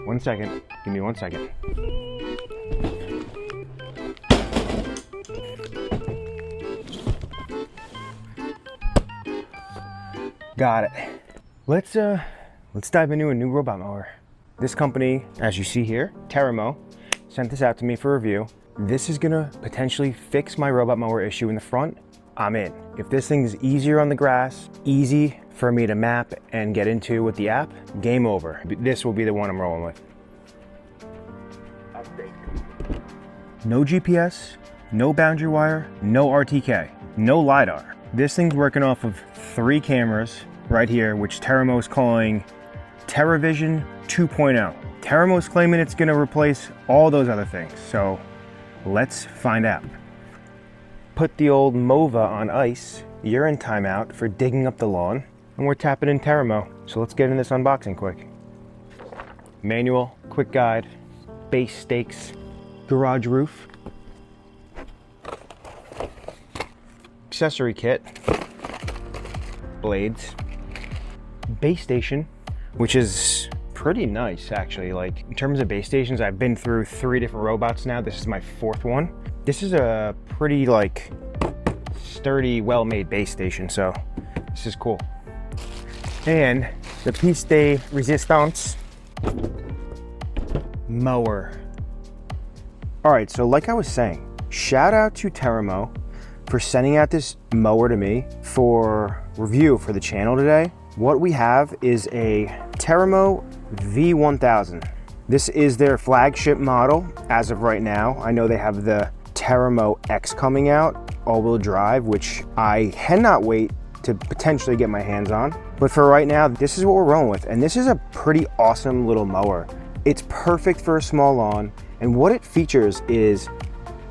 1 second. Give me 1 second. Got it. Let's dive into a new robot mower. This company, as you see here, TerraMow, sent this out to me for review. This is gonna potentially fix my robot mower issue in the front. I'm in. If this thing is easier on the grass, easy for me to map and get into with the app, game over. This will be the one I'm rolling with. No GPS, no boundary wire, no RTK, no LiDAR. This thing's working off of 3 cameras right here, which TerraMow is calling TerraVision 2.0. TerraMow is claiming it's gonna replace all those other things, so let's find out. Put the old MOVA on ice. You're in timeout for digging up the lawn, and we're tapping in TerraMow. So let's get in this unboxing quick. Manual, quick guide, base stakes, garage roof, accessory kit, blades, base station, which is pretty nice actually. Like in terms of base stations, I've been through 3 different robots now. This is my 4th one. This is a pretty like sturdy, well-made base station, so this is cool. And the piece de resistance, mower. All right, so like I was saying, shout out to TerraMow for sending out this mower to me for review for the channel today. What we have is a TerraMow V1000. This is their flagship model as of right now. I know they have the TerraMow X coming out, all-wheel drive, which I cannot wait to potentially get my hands on. But for right now, this is what we're rolling with. And this is a pretty awesome little mower. It's perfect for a small lawn. And what it features is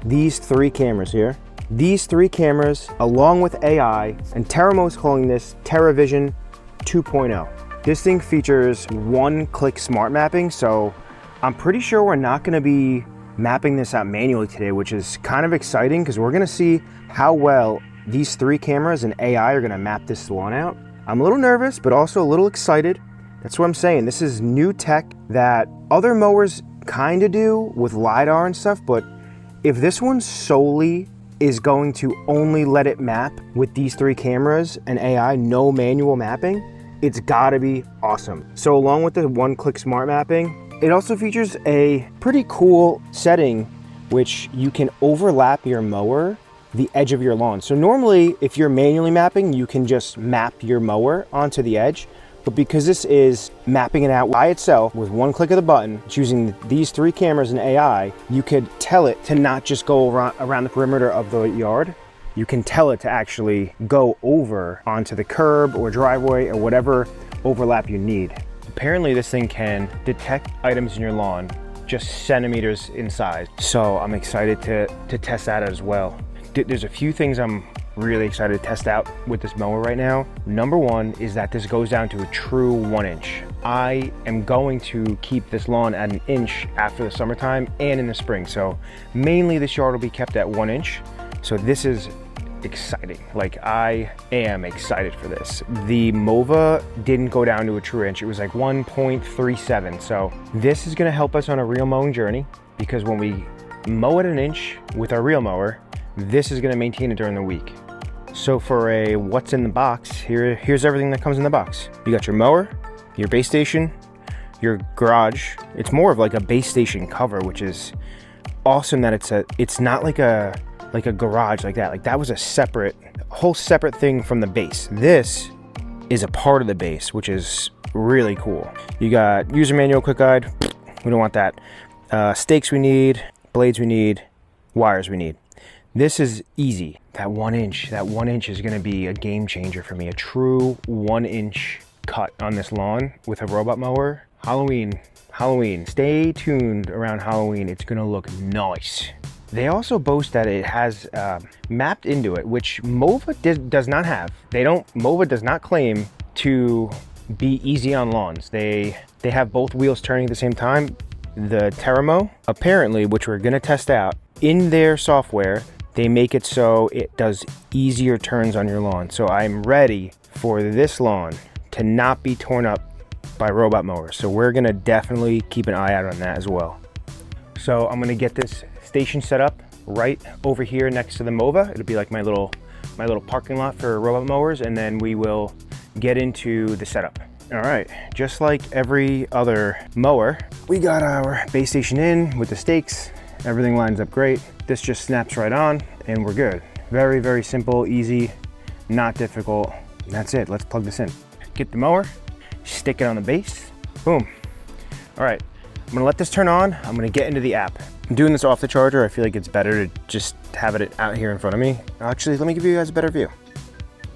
these 3 cameras here. These 3 cameras, along with AI, and TerraMow is calling this TerraVision 2.0. This thing features 1-click smart mapping, so I'm pretty sure we're not gonna be mapping this out manually today, which is kind of exciting because we're gonna see how well these 3 cameras and AI are gonna map this lawn out. I'm a little nervous, but also a little excited. That's what I'm saying. This is new tech that other mowers kind of do with LiDAR and stuff, but if this one solely is going to only let it map with these 3 cameras and AI, no manual mapping, it's gotta be awesome. So along with the 1-click smart mapping, it also features a pretty cool setting which you can overlap your mower the edge of your lawn. So normally if you're manually mapping, you can just map your mower onto the edge. But because this is mapping it out by itself with 1 click of the button, choosing these 3 cameras and AI, you could tell it to not just go around the perimeter of the yard. You can tell it to actually go over onto the curb or driveway or whatever overlap you need. Apparently this thing can detect items in your lawn just centimeters in size. So I'm excited to test that as well. There's a few things I'm really excited to test out with this mower right now. Number 1 is that this goes down to a true 1 inch. I am going to keep this lawn at 1 inch after the summertime and in the spring. So mainly this yard will be kept at 1 inch. So this is exciting. Like I am excited for this. The MOVA didn't go down to a true inch. It was like 1.37. So this is gonna help us on a real mowing journey because when we mow at 1 inch with our real mower, this is gonna maintain it during the week. So for a what's in the box, here's everything that comes in the box. You got your mower, your base station, your garage. It's more of like a base station cover, which is awesome that it's not like a garage like that. Like that was a whole separate thing from the base. This is a part of the base, which is really cool. You got user manual, quick guide. We don't want that. Stakes we need, blades we need, wires we need. This is easy. That 1 inch is gonna be a game changer for me. A true 1 inch cut on this lawn with a robot mower. Halloween. Stay tuned around Halloween. It's gonna look nice. They also boast that it has mapped into it, which MOVA does not have. MOVA does not claim to be easy on lawns. They have both wheels turning at the same time. The TerraMow, apparently, which we're gonna test out, in their software, they make it so it does easier turns on your lawn. So I'm ready for this lawn to not be torn up by Robot Mowers. So we're gonna definitely keep an eye out on that as well. So I'm gonna get this station set up right over here next to the Mova. It'll be like my little parking lot for Robot Mowers, and then we will get into the setup. All right, just like every other mower, we got our base station in with the stakes. Everything lines up great. This just snaps right on and we're good. Very, very simple, easy, not difficult. And that's it, let's plug this in. Get the mower, stick it on the base, boom. All right, I'm gonna let this turn on. I'm gonna get into the app. I'm doing this off the charger. I feel like it's better to just have it out here in front of me. Actually, let me give you guys a better view.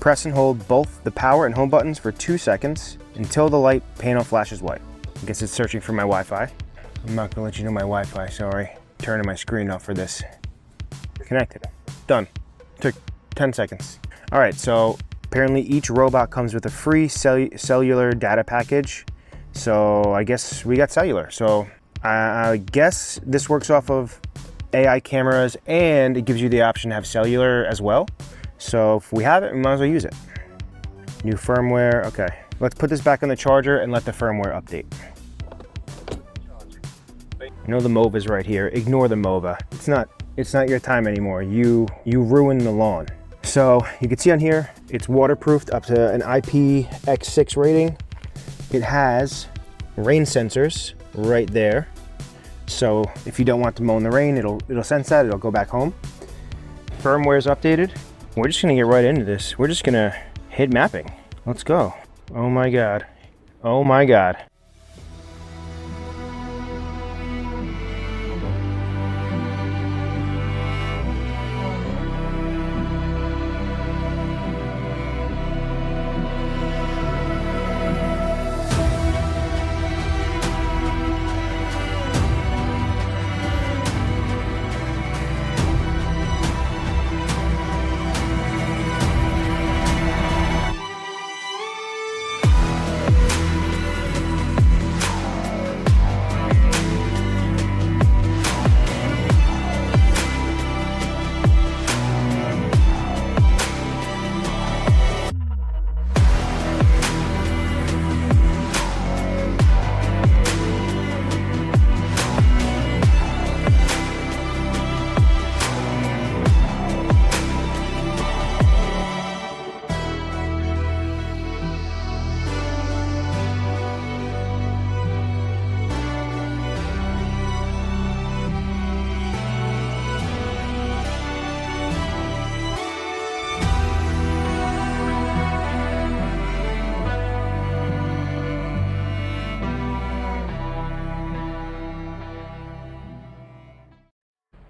Press and hold both the power and home buttons for 2 seconds until the light panel flashes white. I guess it's searching for my Wi-Fi. I'm not gonna let you know my Wi-Fi, sorry. Turning my screen off for this. Connected, done. Took 10 seconds. All right, so apparently each robot comes with a free cellular data package. So I guess we got cellular. So I guess this works off of AI cameras, and it gives you the option to have cellular as well. So if we have it, we might as well use it. New firmware, okay. Let's put this back on the charger and let the firmware update. I know the Mova is right here. Ignore the Mova. It's not your time anymore. You ruined the lawn. So you can see on here, it's waterproofed up to an IPX6 rating. It has rain sensors right there. So if you don't want to mow in the rain, it'll sense that, it'll go back home. Firmware's updated. We're just gonna get right into this. We're just gonna hit mapping. Let's go. Oh my God. Oh my God.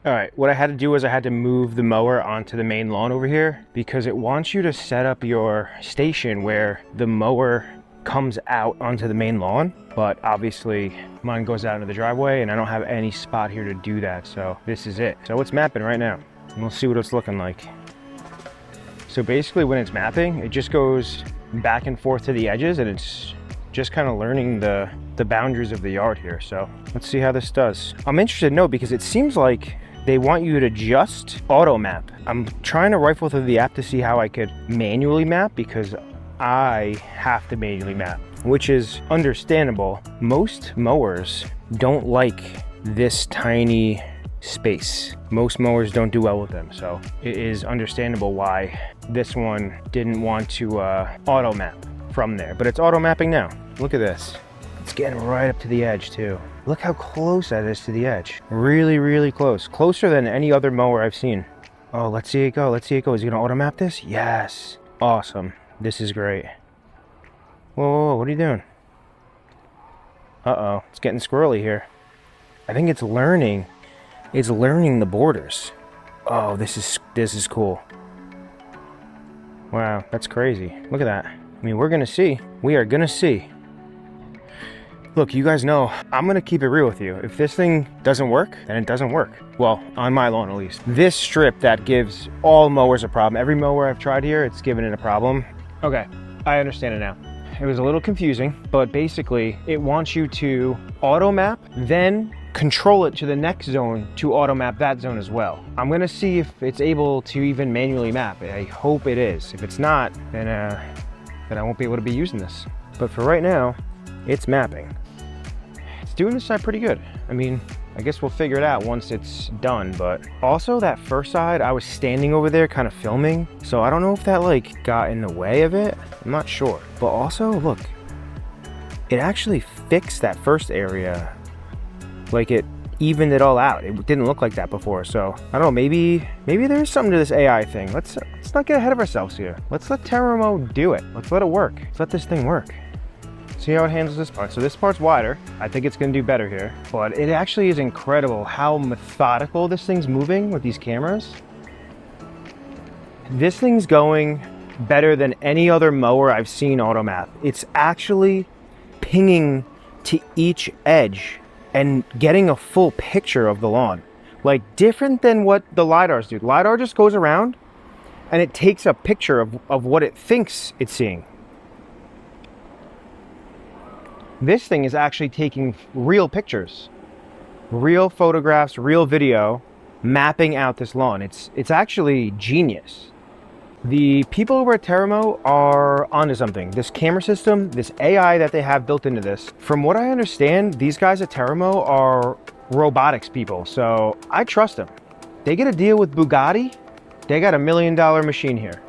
All right, what I had to do was I had to move the mower onto the main lawn over here because it wants you to set up your station where the mower comes out onto the main lawn, but obviously mine goes out into the driveway and I don't have any spot here to do that, so this is it. So it's mapping right now, and we'll see what it's looking like. So basically when it's mapping, it just goes back and forth to the edges, and it's just kind of learning the boundaries of the yard here. So let's see how this does. I'm interested to know because it seems like they want you to just auto map. I'm trying to rifle through the app to see how I could manually map because I have to manually map, which is understandable. Most mowers don't like this tiny space. Most mowers don't do well with them, so it is understandable why this one didn't want to auto map from there, but it's auto mapping now. Look at this. It's getting right up to the edge too. Look how close that is to the edge. Really, really close. Closer than any other mower I've seen. Oh, let's see it go. Let's see it go. Is he gonna auto map this? Yes. Awesome. This is great. Whoa, whoa, whoa, what are you doing? Uh-oh, it's getting squirrely here. I think it's learning. It's learning the borders. Oh, this is cool. Wow, that's crazy. Look at that. I mean, we're gonna see. We are gonna see. Look, you guys know, I'm gonna keep it real with you. If this thing doesn't work, then it doesn't work. Well, on my lawn at least. This strip that gives all mowers a problem. Every mower I've tried here, it's given it a problem. Okay, I understand it now. It was a little confusing, but basically it wants you to auto map, then control it to the next zone to auto map that zone as well. I'm gonna see if it's able to even manually map. I hope it is. If it's not, then I won't be able to be using this. But for right now, it's mapping. It's doing this side pretty good. I mean, I guess we'll figure it out once it's done, but also that first side, I was standing over there kind of filming, so I don't know if that like got in the way of it. I'm not sure. But also, look, it actually fixed that first area. Like it evened it all out. It didn't look like that before, so I don't know, maybe there's something to this AI thing. Let's not get ahead of ourselves here. Let's let TerraMow do it. Let's let it work. Let's let this thing work. See how it handles this part. So this part's wider. I think it's gonna do better here, but it actually is incredible how methodical this thing's moving with these cameras. This thing's going better than any other mower I've seen automap. It's actually pinging to each edge and getting a full picture of the lawn. Like different than what the LiDARs do. LiDAR just goes around and it takes a picture of what it thinks it's seeing. This thing is actually taking real pictures, real photographs, real video, mapping out this lawn. It's actually genius. The people over at TerraMow are onto something. This camera system, this AI that they have built into this, from what I understand, these guys at TerraMow are robotics people, so I trust them. They get a deal with Bugatti, they got $1 million machine here.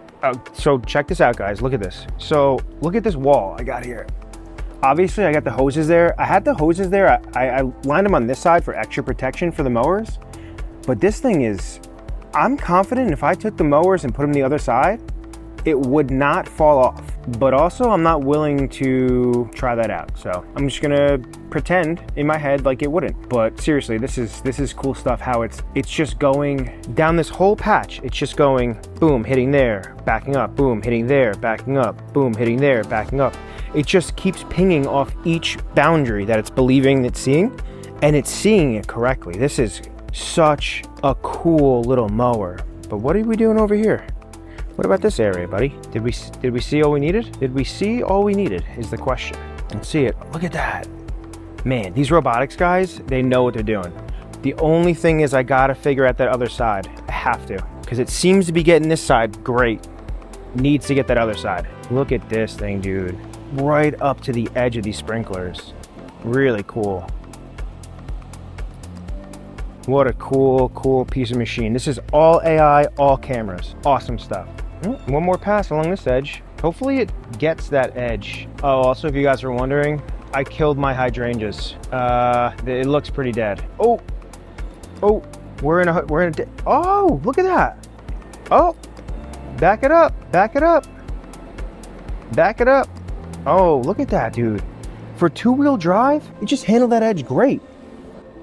So check this out, guys, look at this. So look at this wall I got here. Obviously, I got the hoses there. I had the hoses there. I lined them on this side for extra protection for the mowers, but this thing is, I'm confident if I took the mowers and put them the other side, it would not fall off. But also, I'm not willing to try that out. So I'm just gonna pretend in my head like it wouldn't. But seriously, this is cool stuff. How it's just going down this whole patch. It's just going boom, hitting there, backing up, boom, hitting there, backing up, boom, hitting there, backing up. It just keeps pinging off each boundary that it's believing it's seeing, and it's seeing it correctly. This is such a cool little mower. But what are we doing over here? What about this area, buddy? Did we see all we needed? Did we see all we needed is the question. Let's see it. Look at that. Man, these robotics guys, they know what they're doing. The only thing is I gotta figure out that other side. I have to, because it seems to be getting this side great. Needs to get that other side. Look at this thing, dude. Right up to the edge of these sprinklers. Really cool. What a cool piece of machine. This is all AI, all cameras. Awesome stuff. One more pass along this edge. Hopefully it gets that edge. Oh, also, if you guys are wondering, I killed my hydrangeas. It looks pretty dead. Oh, we're in a, oh, look at that. Oh, back it up. Oh, look at that, dude. For two-wheel drive, it just handled that edge great.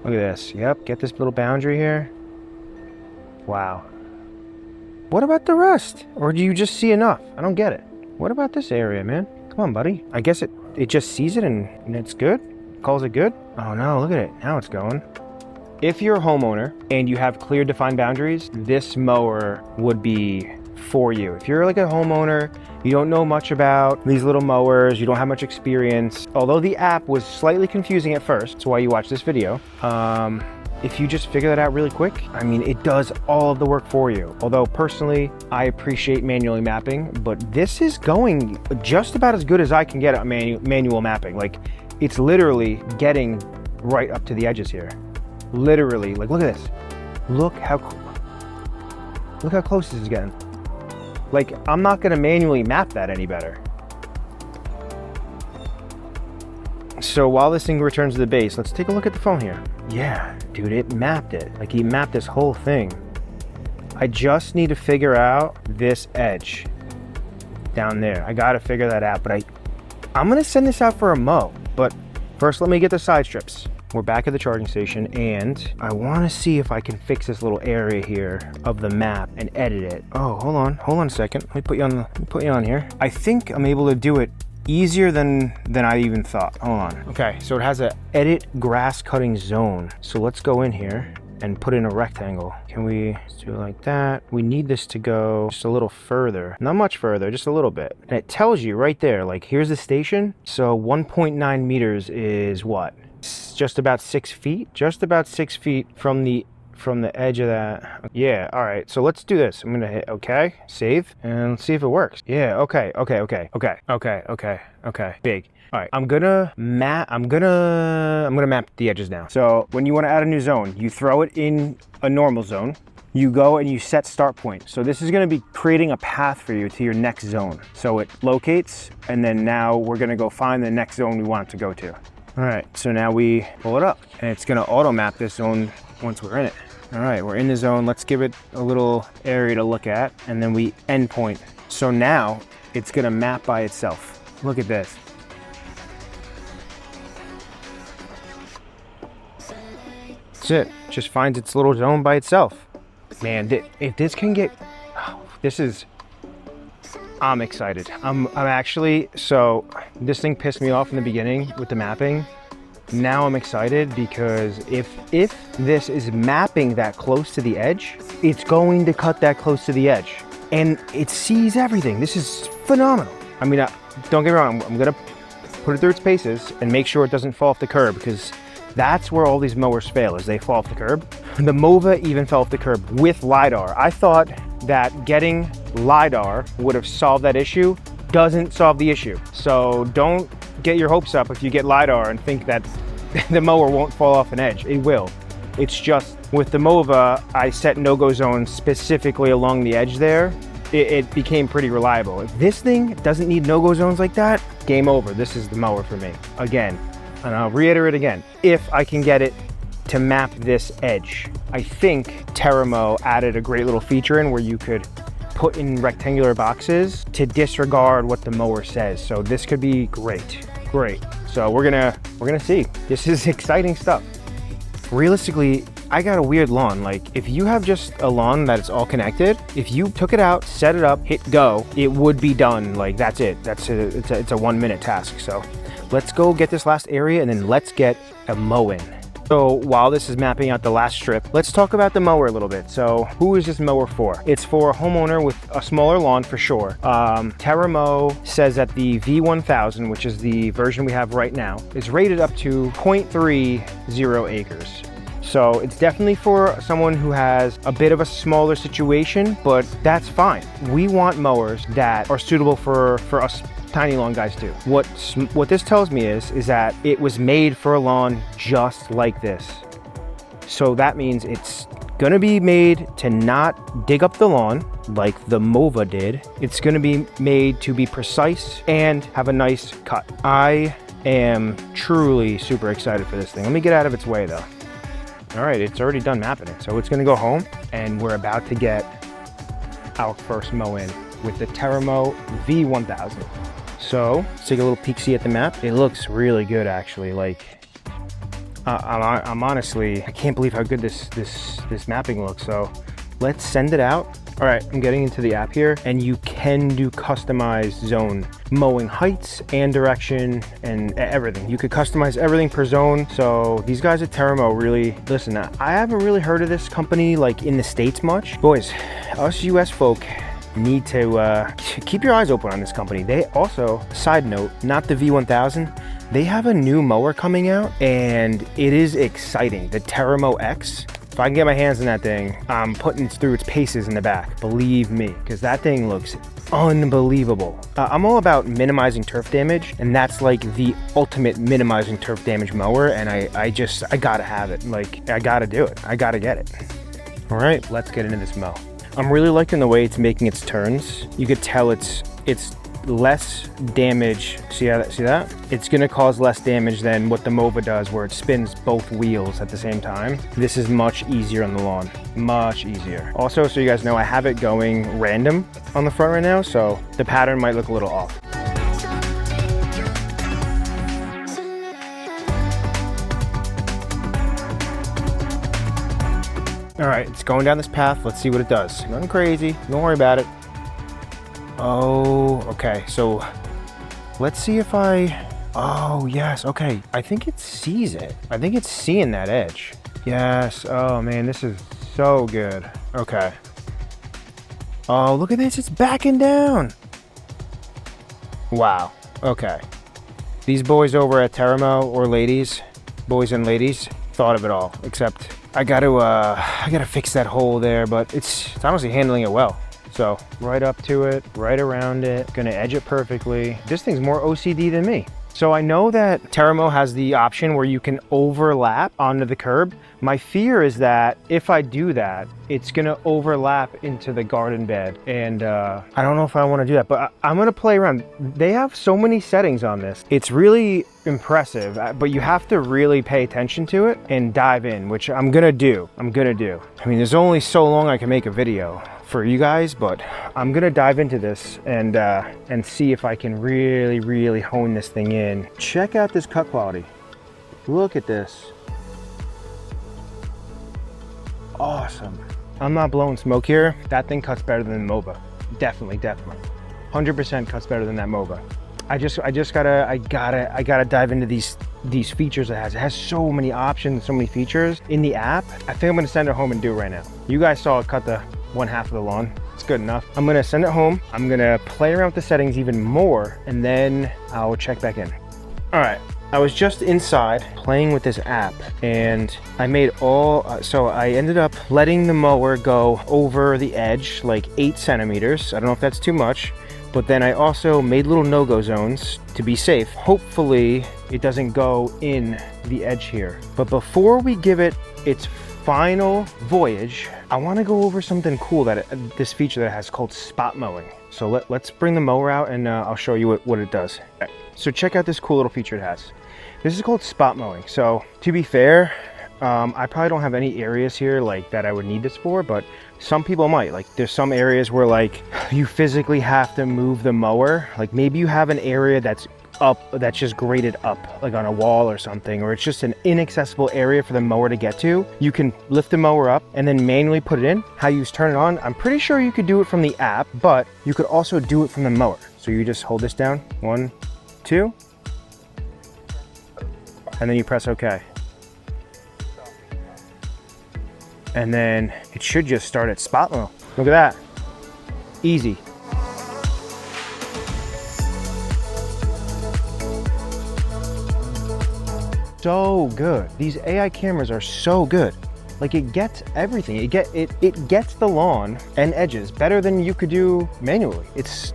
Look at this. Yep, get this little boundary here. Wow. What about the rest? Or do you just see enough? I don't get it. What about this area, man? Come on, buddy. I guess it just sees it and it's good? Calls it good? Oh no, look at it. Now it's going. If you're a homeowner and you have clear defined boundaries, this mower would be for you. If you're like a homeowner, you don't know much about these little mowers, you don't have much experience, although the app was slightly confusing at first, that's why you watch this video. If you just figure that out really quick, I mean, it does all of the work for you. Although personally, I appreciate manually mapping, but this is going just about as good as I can get at manual mapping. Like, it's literally getting right up to the edges here. Literally, like, look at this. Look how close this is getting. Like, I'm not gonna manually map that any better. So while this thing returns to the base, let's take a look at the phone here. Yeah, dude, it mapped it. Like, he mapped this whole thing. I just need to figure out this edge down there. I gotta figure that out, but I'm gonna send this out for a mow. But first, let me get the side strips. We're back at the charging station, and I want to see if I can fix this little area here of the map and edit it. Oh, hold on a second. Let me put you on here. I think I'm able to do it easier than I even thought. Hold on. Okay, so it has a edit grass cutting zone. So let's go in here and put in a rectangle. Can we do it like that? We need this to go just a little further. Not much further, just a little bit. And it tells you right there, like, here's the station. So 1.9 meters is what? Just about 6 feet. Just about 6 feet from the edge of that. Yeah, all right, so let's do this. I'm gonna hit okay, save, and let's see if it works. Yeah, okay. Big. All right, I'm gonna map the edges now. So when you want to add a new zone, you throw it in a normal zone. You go and you set start point. So this is gonna be creating a path for you to your next zone. So it locates, and then now we're gonna go find the next zone we want it to go to. All right, so now we pull it up, and it's gonna auto map this zone once we're in it. All right, we're in the zone. Let's give it a little area to look at, and then we end point. So now it's gonna map by itself. Look at this. That's it. Just finds its little zone by itself. Man, if this can get, I'm excited. I'm actually, so this thing pissed me off in the beginning with the mapping. Now I'm excited because if this is mapping that close to the edge, it's going to cut that close to the edge. And it sees everything. This is phenomenal. I mean, don't get me wrong, I'm gonna put it through its paces and make sure it doesn't fall off the curb, because that's where all these mowers fail, is they fall off the curb. The Mova even fell off the curb with LiDAR. I thought that getting LiDAR would have solved that issue. Doesn't solve the issue. So don't get your hopes up if you get LiDAR and think that the mower won't fall off an edge. It will. It's just with the Mova, I set no-go zones specifically along the edge there. It became pretty reliable. If this thing doesn't need no-go zones like that, game over. This is the mower for me. Again, and I'll reiterate again, if I can get it to map this edge. I think TerraMow added a great little feature in where you could put in rectangular boxes to disregard what the mower says. So this could be great. So we're gonna see. This is exciting stuff. Realistically, I got a weird lawn. Like, if you have just a lawn that is all connected, if you took it out, set it up, hit go, it would be done. Like, that's it. It's a 1 minute task. So let's go get this last area, and then let's get a mowing. So while this is mapping out the last strip, let's talk about the mower a little bit. So who is this mower for? It's for a homeowner with a smaller lawn for sure. TerraMow says that the V1000, which is the version we have right now, is rated up to 0.30 acres. So it's definitely for someone who has a bit of a smaller situation, but that's fine. We want mowers that are suitable for us tiny lawn guys too. What this tells me is that it was made for a lawn just like this. So that means it's gonna be made to not dig up the lawn like the Mova did. It's gonna be made to be precise and have a nice cut. I am truly super excited for this thing. Let me get out of its way though. All right, it's already done mapping it. So it's gonna go home, and we're about to get our first mow in with the TerraMow V1000. So let's take a little peek-see at the map. It looks really good, actually. Like, I'm honestly, I can't believe how good this mapping looks. So let's send it out. All right, I'm getting into the app here, and you can do customized zone mowing heights and direction and everything. You could customize everything per zone. So these guys at TerraMow really, listen, I haven't really heard of this company like in the States much. Boys, us US folk need to keep your eyes open on this company. They also, side note, not the V1000, they have a new mower coming out, and it is exciting. The TerraMow X. If I can get my hands on that thing, I'm putting it through its paces in the back. Believe me, because that thing looks unbelievable. I'm all about minimizing turf damage, and that's like the ultimate minimizing turf damage mower, and I gotta have it. Like, I gotta do it. I gotta get it. All right, let's get into this mow. I'm really liking the way it's making its turns. You could tell it's less damage. See that? It's gonna cause less damage than what the Mova does, where it spins both wheels at the same time. This is much easier on the lawn, much easier. Also, so you guys know, I have it going random on the front right now, so the pattern might look a little off. All right, it's going down this path. Let's see what it does. Nothing crazy, don't worry about it. Oh, okay, so let's see if oh yes, okay. I think it sees it. I think it's seeing that edge. Yes, oh man, this is so good. Okay. Oh, look at this, it's backing down. Wow, okay. These boys over at TerraMow, or ladies, boys and ladies, thought of it all, except I gotta fix that hole there, but it's honestly handling it well. So right up to it, right around it, gonna edge it perfectly. This thing's more OCD than me. So I know that TerraMow has the option where you can overlap onto the curb. My fear is that if I do that, it's gonna overlap into the garden bed. And I don't know if I wanna do that, but I'm gonna play around. They have so many settings on this. It's really impressive, but you have to really pay attention to it and dive in, which I'm gonna do. I mean, there's only so long I can make a video for you guys, but I'm gonna dive into this and see if I can really hone this thing in. Check out this cut quality. Look at this. Awesome. I'm not blowing smoke here. That thing cuts better than the MOVA. Definitely. 100% cuts better than that MOVA. I gotta dive into these features it has. It has so many options, so many features in the app. I think I'm gonna send it home and do it right now. You guys saw it cut the 1/2 of the lawn. It's good enough. I'm gonna send it home. I'm gonna play around with the settings even more, and then I'll check back in. All right, I was just inside playing with this app, and I made so I ended up letting the mower go over the edge like 8 centimeters. I don't know if that's too much, but then I also made little no-go zones to be safe. Hopefully it doesn't go in the edge here. But before we give it its final voyage, I want to go over something cool that this feature that it has called spot mowing. So let's bring the mower out, and I'll show you what it does. So check out this cool little feature it has. This is called spot mowing. So to be fair, I probably don't have any areas here like that I would need this for, but some people might. Like there's some areas where like you physically have to move the mower. Like maybe you have an area that's just graded up, like on a wall or something, or it's just an inaccessible area for the mower to get to. You can lift the mower up and then manually put it in. How you turn it on, I'm pretty sure you could do it from the app, but you could also do it from the mower. So you just hold this down, 1, 2, and then you press OK. And then it should just start at spot mow. Look at that, easy. So good. These AI cameras are so good. Like it gets everything. It gets the lawn and edges better than you could do manually. It's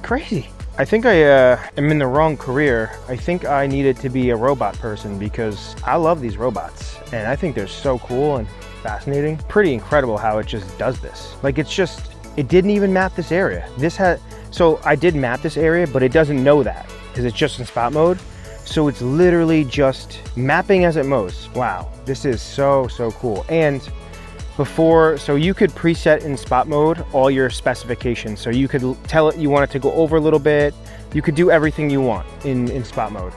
crazy. I think I am in the wrong career. I think I needed to be a robot person because I love these robots and I think they're so cool and fascinating. Pretty incredible how it just does this. Like it didn't even map this area. So I did map this area, but it doesn't know that because it's just in spot mode. So it's literally just mapping as it mows. Wow, this is so cool. And so you could preset in spot mode all your specifications. So you could tell it you want it to go over a little bit. You could do everything you want in spot mode.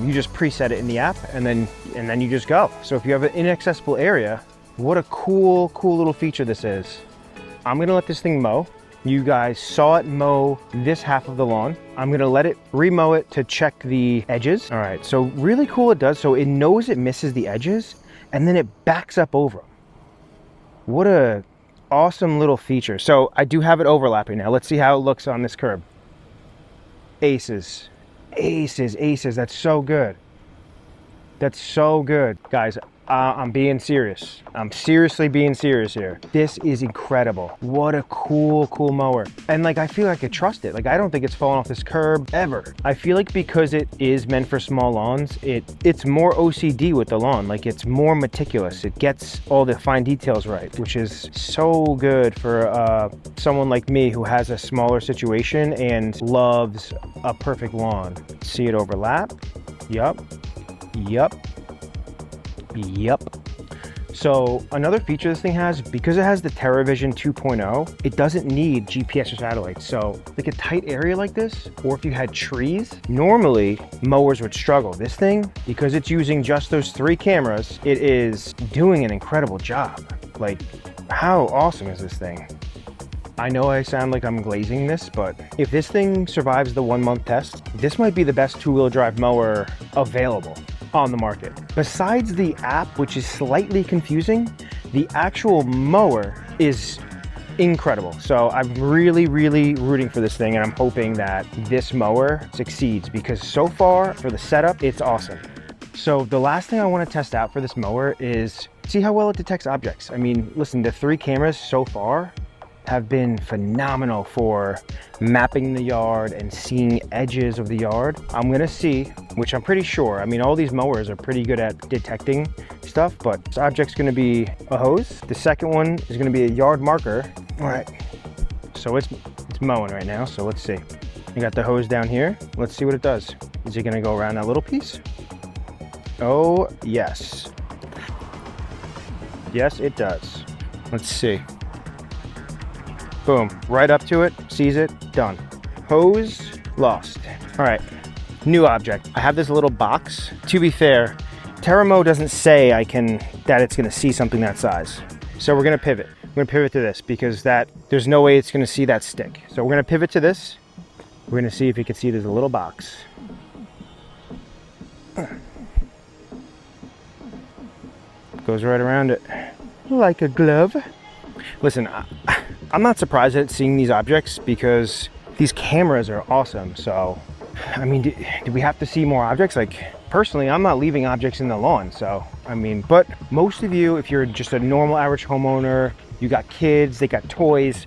You just preset it in the app and then you just go. So if you have an inaccessible area, what a cool little feature this is. I'm gonna let this thing mow. You guys saw it mow this half of the lawn. I'm gonna let it re-mow it to check the edges. All right, so really cool it does. So it knows it misses the edges and then it backs up over them. What a awesome little feature. So I do have it overlapping now. Let's see how it looks on this curb. Aces, that's so good. That's so good. Guys, I'm being serious. I'm seriously being serious here. This is incredible. What a cool mower. And like, I feel like I could trust it. Like, I don't think it's fallen off this curb ever. I feel like because it is meant for small lawns, it's more OCD with the lawn. Like it's more meticulous. It gets all the fine details right, which is so good for someone like me who has a smaller situation and loves a perfect lawn. See it overlap? Yup. So another feature this thing has, because it has the TerraVision 2.0, it doesn't need GPS or satellites. So like a tight area like this, or if you had trees, normally mowers would struggle. This thing, because it's using just those 3 cameras, it is doing an incredible job. Like, how awesome is this thing? I know I sound like I'm glazing this, but if this thing survives the 1-month test, this might be the best 2-wheel drive mower available on the market. Besides the app, which is slightly confusing, the actual mower is incredible. So I'm really rooting for this thing, and I'm hoping that this mower succeeds because so far for the setup, it's awesome. So the last thing I want to test out for this mower is see how well it detects objects. I mean, listen, the 3 cameras so far, have been phenomenal for mapping the yard and seeing edges of the yard. I'm gonna see, which I'm pretty sure, I mean, all these mowers are pretty good at detecting stuff, but this object's gonna be a hose. The second one is gonna be a yard marker. All right, so it's mowing right now, so let's see. You got the hose down here. Let's see what it does. Is it gonna go around that little piece? Oh, yes. Yes, it does. Let's see. Boom, right up to it, sees it, done. Hose, lost. All right, new object. I have this little box. To be fair, TerraMow doesn't say that it's gonna see something that size. So we're gonna pivot. We're gonna pivot to this because there's no way it's gonna see that stick. So we're gonna pivot to this. We're gonna see if you can see there's a little box. Goes right around it like a glove. Listen, I'm not surprised at seeing these objects because these cameras are awesome. So, I mean, do we have to see more objects? Like, personally, I'm not leaving objects in the lawn. So, I mean, but most of you, if you're just a normal average homeowner, you got kids, they got toys,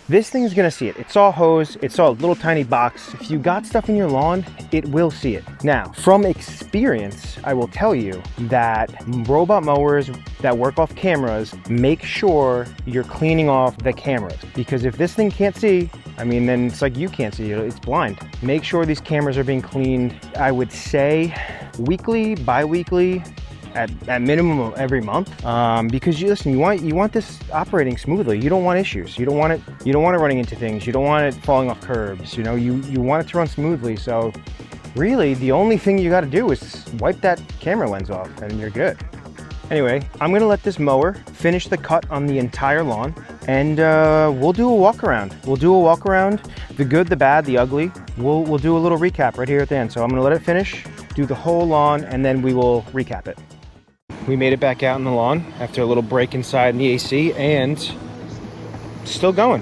this thing's gonna see it. It's all hose, it's all a little tiny box. If you got stuff in your lawn, it will see it. Now, from experience, I will tell you that robot mowers that work off cameras, make sure you're cleaning off the cameras. Because if this thing can't see, I mean, then it's like you can't see, it's blind. Make sure these cameras are being cleaned, I would say weekly, bi-weekly, at minimum every month, because you want this operating smoothly. You don't want issues. You don't want it running into things. You don't want it falling off curbs. You know, you want it to run smoothly. So really, the only thing you got to do is wipe that camera lens off, and you're good. Anyway, I'm gonna let this mower finish the cut on the entire lawn, and we'll do a walk around. We'll do a walk around, the good, the bad, the ugly. We'll do a little recap right here at the end. So I'm gonna let it finish, do the whole lawn, and then we will recap it. We made it back out in the lawn after a little break inside in the AC, and still going,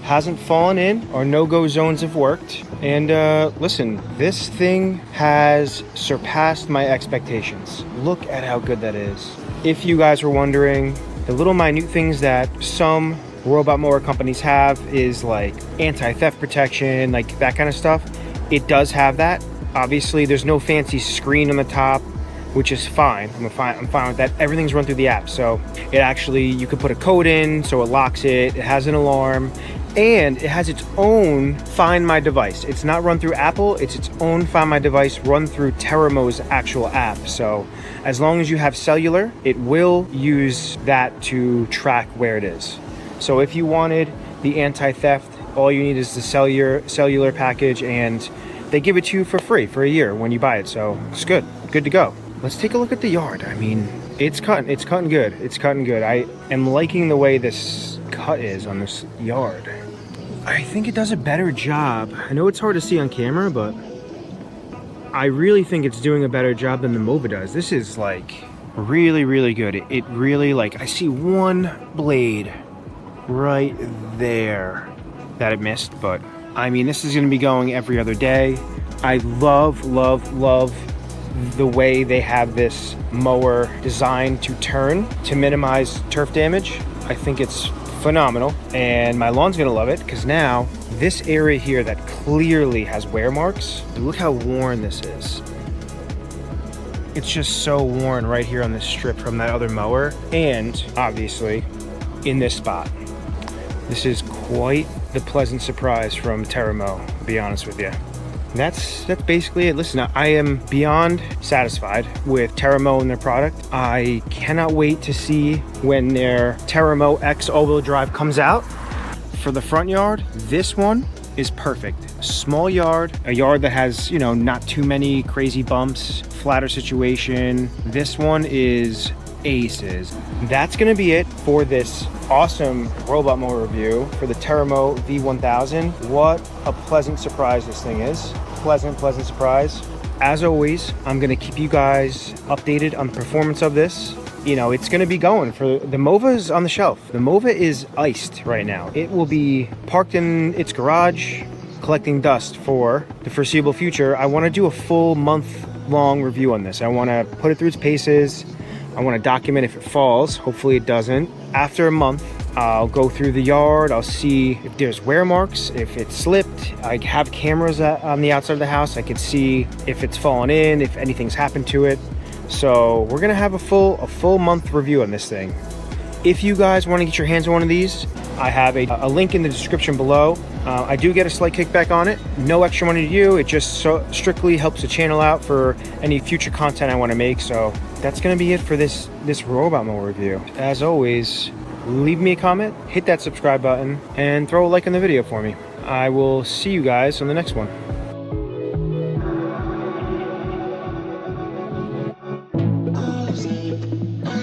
hasn't fallen in. Our no-go zones have worked. And listen, this thing has surpassed my expectations. Look at how good that is. If you guys were wondering, the little minute things that some robot mower companies have is like anti-theft protection, like that kind of stuff. It does have that. Obviously, there's no fancy screen on the top, which is fine. I'm fine with that. Everything's run through the app. So it actually, you could put a code in, so it locks it. It has an alarm, and it has its own Find My Device. It's not run through Apple, it's its own Find My Device run through TerraMow's actual app. So as long as you have cellular, it will use that to track where it is. So if you wanted the anti-theft, all you need is the cellular package, and they give it to you for free for a year when you buy it. So it's good to go. Let's take a look at the yard. I mean, it's cutting good. It's cutting good. I am liking the way this cut is on this yard. I think it does a better job. I know it's hard to see on camera, but I really think it's doing a better job than the Mower does. This is like really, really good. It really, like, I see one blade right there that it missed, but I mean, this is gonna be going every other day. I love the way they have this mower designed to turn to minimize turf damage. I think it's phenomenal, and my lawn's gonna love it because now this area here that clearly has wear marks, look how worn this is. It's just so worn right here on this strip from that other mower, and obviously in this spot. This is quite the pleasant surprise from TerraMow, to be honest with you. That's basically it. Listen, I am beyond satisfied with TerraMow and their product. I cannot wait to see when their TerraMow X all-wheel drive comes out. For the front yard, this one is perfect. Small yard, a yard that has, you know, not too many crazy bumps, flatter situation. This one is aces. That's gonna be it for this awesome robot mower review for the TerraMow V1000. What a pleasant surprise this thing is. Pleasant surprise. As always, I'm gonna keep you guys updated on the performance of this. You know, it's gonna be going for the Mova's on the shelf. The Mova is iced right now. It will be parked in its garage collecting dust for the foreseeable future. I wanna do a full month-long review on this. I wanna put it through its paces. I want to document if it falls. Hopefully it doesn't. After a month, I'll go through the yard, I'll see if there's wear marks, if it's slipped. I have cameras on the outside of the house. I can see if it's fallen in, if anything's happened to it. So we're gonna have a full month review on this thing. If you guys want to get your hands on one of these, I have a link in the description below. I do get a slight kickback on it. No extra money to you. It just strictly helps the channel out for any future content I want to make. So that's going to be it for this robot mower review. As always, leave me a comment, hit that subscribe button, and throw a like on the video for me. I will see you guys on the next one.